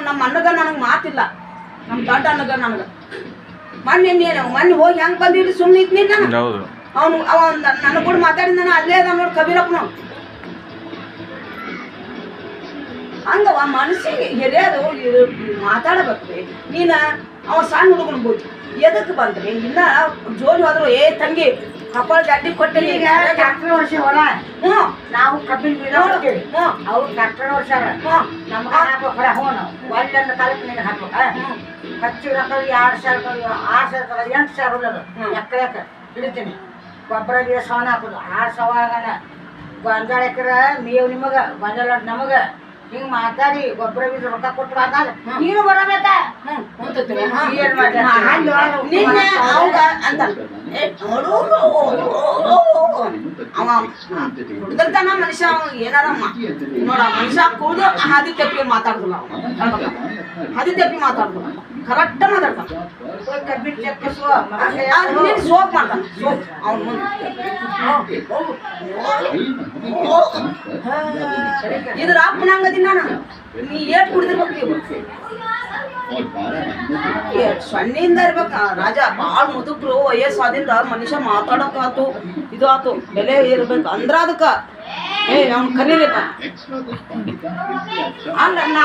ನಮ್ಮ ಅಣ್ಣಗ ನನಗೆ ಮಾತಿಲ್ಲ, ನಮ್ಮ ದೊಡ್ಡ ಅಣ್ಣಗ ನನಗೆ ಮೊನ್ನೆ ಹೋಗಿ ಹೆಂಗೆ ಬಂದಿರಿ ಸುಮ್ಮನೆ ಇದ್ನಿಲ್ಲ ನಾನು. ಅವ ನನ್ನ ಕೂಡ ಮಾತಾಡಿದ ಅಲ್ಲೇ ಅದ ನೋಡಿ ಕಬೀರಪ್ಪನ ಹಂಗವ ಮನಸ್ಸಿಗೆ ಹಿರಿಯರು ಮಾತಾಡಬೇಕ್ರಿ. ನೀನು ಅವ ಸಣ್ಣ ಹುಡುಗನ ಬೋದು ಎದಕ್ಕೆ ಬಂದ್ರಿ ಇನ್ನ ಜೋಲಿ ಹೋದ್ರು ಏ ತಂಗಿ ಕಪಾಳ ಗಡ್ಡಿ ಕೊಟ್ಟೆ ಡಾಕ್ಟರ್ ವರ್ಷ ಹೊರ ನಾವು ಕಬ್ಬಿನ ಬೀಜ ಹೊಡ್ತೀವಿ ಅವ್ರು ಡಾಕ್ಟರ್ ವರ್ಷ ನಮ್ಗೆ ಹಾಕೋ ಹೊರ ಹೋನು ಒಳ್ಳೆಂದು ಕಾಲಕ್ಕೆ ನೀನು ಹಾಕ್ಬೇಕ ಖರ್ಚು ರೊಕ್ಕ 2,000 8,000 ಉಳ್ಳದು ಎಕರೆಕ ಹಿಡಿತೀನಿ. ಗೊಬ್ಬರ ಬೀಜ ಸವನ ಹಾಕೋದು 6,000 ಆಗನ ಗೊಂಜಾಳ ಎಕರೆ ಮೇವು ನಿಮಗೆ ಗೊಂಜಾಳ ನಮಗೆ ಹಿಂಗೆ ಮಾತಾಡಿ ಗೊಬ್ಬರ ಬೀಜ ರೊಕ್ಕ ಕೊಟ್ಟು ಮಾತಾಡ ನೀನು ಬರಬೇಕ ಹುಡುಗರ್ತಾನ ಮನುಷ್ಯ ಏನಾರ ನೋಡ ಮನುಷ್ಯ ಕೂದು ಹಾದಿ ತಪ್ಪಿ ಮಾತಾಡುದಿಲ್ಲ, ಹಾದಿ ತಪ್ಪಿ ಮಾತಾಡುದಿಲ್ಲ, ಕರೆಕ್ಟ್ ಮಾತಾಡ್ತಾನ. ಸೋಪ್ ಮಾಡ್ತಾನ ಸೋಪ್ ಅವ್ನ ಮುಂದೆ ಇದ್ರ ಅಪ್ಪನಂಗದಿನ ನೀ ಏಟ್ ಕುಡಿದಿರ್ಬೇಕು, ಸಣ್ಣಿಂದ ಇರ್ಬೇಕ ರಾಜ. ಭಾಳ ಮುದುಕ್ರು ವಯಸ್ಸಾದಿಂದ ಮನುಷ್ಯ ಮಾತಾಡೋಕಾತು ಇದು ಆತು ಬೆಲೆ ಇರ್ಬೇಕು ಅಂದ್ರ ಅದಕ್ಕ ಅವ್ನು ಕರೀರಿಪ್ಪ ಅಲ್ಲ ನಾ